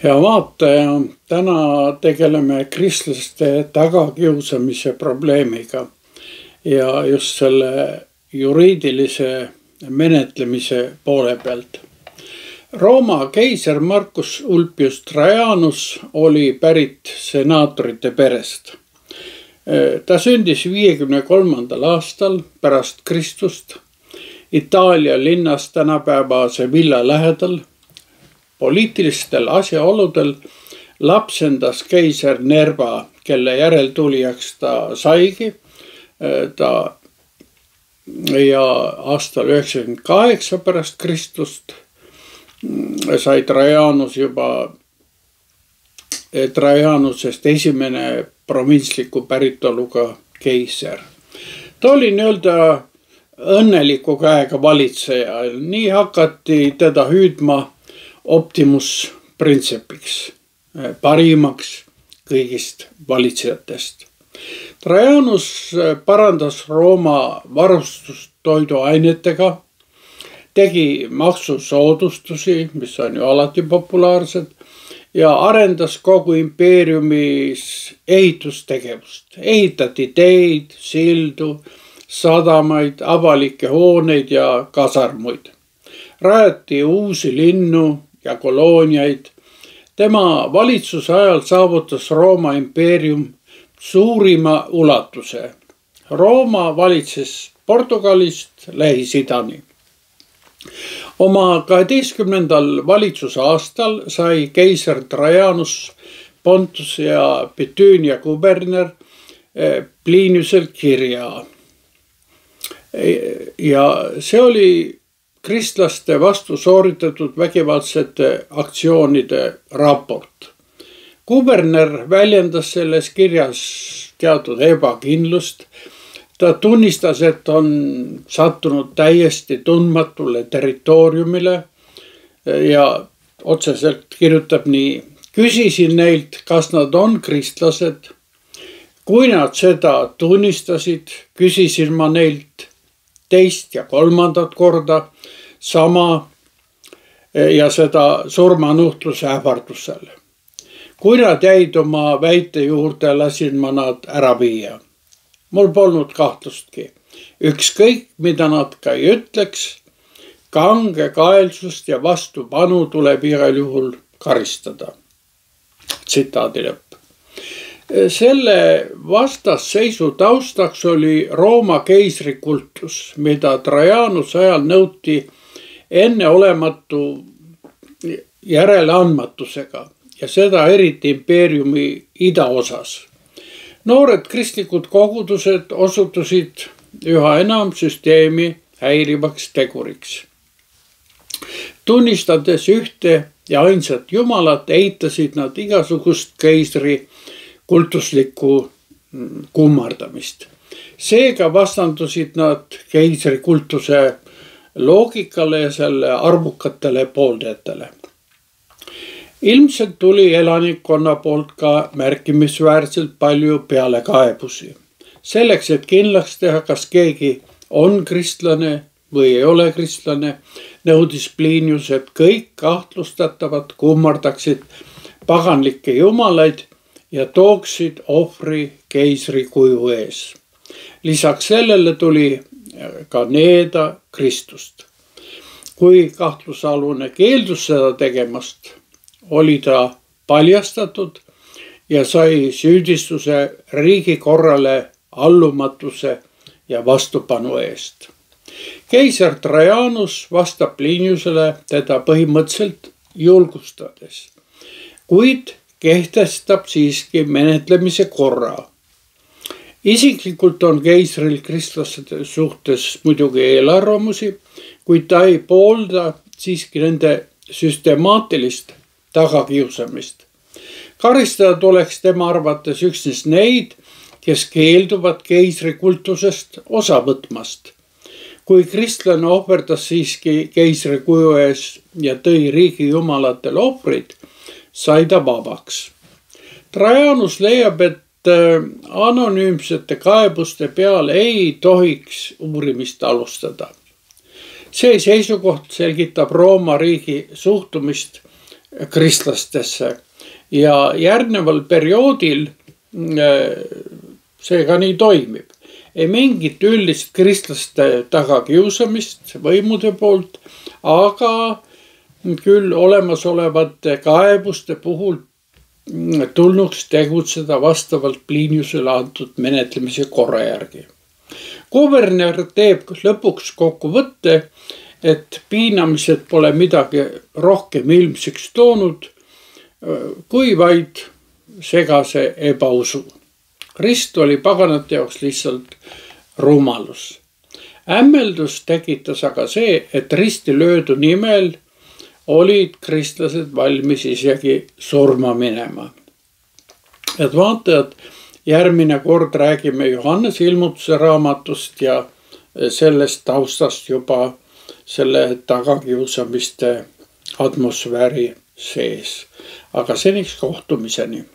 Hea vaataja, täna tegeleme kristlaste tagakiusamise probleemiga ja just selle juriidilise menetlemise poole pealt. Rooma keiser Marcus Ulpius Trajanus oli pärit senaatorite perest. Ta sündis 53. aastal pärast Kristust Itaalia linnas tänapäeva Sevilla lähedal. Poliitilistel asjaoludel lapsendas keiser Nerva, kelle järeltulijaks ta saigi. Ja aastal 98 pärast Kristust sai Trajanusest esimene provintsliku päritoluga keiser. Ta oli nii-öelda õnneliku käega valitseja, nii hakati teda hüüdma Optimus Princepiks, parimaks kõigist valitsejatest. Trajanus parandas Rooma varustust toiduainetega, tegi maksusoodustusi, mis on ju alati populaarsed, ja arendas kogu impeeriumis ehitustegevust. Ehitati teid, sildu, sadamaid, avalikke hooneid ja kasarmuid. Rajati uusi linnu ja kolooniaid. Tema valitsuse ajal saavutas Rooma impeerium suurima ulatuse. Rooma valitses Portugalist Lähis-Idani. Oma 12. valitsuse aastal sai keiser Trajanus Pontus ja Bithynia kuberner Pliniuselt kirja. Ja see oli kristlaste vastu sooritatud vägivaldsete aktsioonide raport. Kuberner väljendas selles kirjas teatud ebakindlust. Ta tunnistas, et on sattunud täiesti tundmatule territooriumile ja otseselt kirjutab nii. Küsisin neilt, kas nad on kristlased. Kui nad seda tunnistasid, küsisin ma neilt teist ja kolmandat korda sama ja seda surmanuhtluse ähvardusel. Kui nad jäid oma väite juurde, lasin ma nad ära viia. Mul polnud kahtlustki. Ükskõik, mida nad ka ei ütleks, kange kaelsust ja vastupanu tuleb igal juhul karistada. Tsitaadi lõpp. Selle vastasseisu taustaks oli Rooma keisri kultus, mida Trajanuse ajal nõuti enneolematu järeleandmatusega ja seda eriti impeeriumi idaosas. Noored kristlikud kogudused osutusid üha enam süsteemi häirivaks teguriks. Tunnistades ühte ja ainsat Jumalat, eitasid nad igasugust keisri kultuslikku kummardamist. Seega vastandusid nad keisri kultuse loogikale ja selle arvukatele pooldajatele. Ilmselt tuli elanikkonna poolt ka märkimisväärselt palju pealekaebusi. Selleks, et kindlaks teha, kas keegi on kristlane või ei ole kristlane, nõudis Plinius, et kõik kahtlustatavad kummardaksid paganlikke jumalaid ja tooksid ohvri keisri kuju ees. Lisaks sellele tuli ka needa Kristust. Kui kahtlusalune keeldus seda tegemast, oli ta paljastatud ja sai süüdistuse riigikorrale allumatuse ja vastupanu eest. Keiser Trajanus vastab Pliniusele teda põhimõtteliselt julgustades, kuid kehtestab siiski menetlemise korra. Isiklikult on keisril kristlaste suhtes muidugi eelarvamusi, kuid ta ei poolda siiski nende süstemaatilist tagakiusamist. Karistada tuleks tema arvates üksnes neid, kes keelduvad keisri kultusest osa võtmast. Kui kristlane ohverdas siiski keisri kuju ees ja tõi riigi jumalatele ohvrid, sai ta vabaks. Trajanus leiab, et anonüümsete kaebuste peale ei tohiks uurimist alustada. See seisukoht selgitab Rooma riigi suhtumist kristlastesse ja järgneval perioodil see ka nii toimib. Ei mingit üldist kristlaste tagakiusamist võimude poolt, aga küll olemasolevate kaebuste puhul tulnuks tegutseda vastavalt Pliniusele antud menetlemise korra järgi. Kuberner teeb lõpuks kokkuvõtte, et piinamised pole midagi rohkem ilmsiks toonud, kui vaid segase ebausu. Krist oli paganate jaoks lihtsalt rumalus. Hämmeldus tekitas aga see, et risti löödu nimel olid kristlased valmis isegi surma minema. Et vaatajad, järgmine kord räägime Johannese ilmutuse raamatust ja sellest taustast juba selle tagakiusamiste atmosfääri sees. Aga seniks kohtumiseni.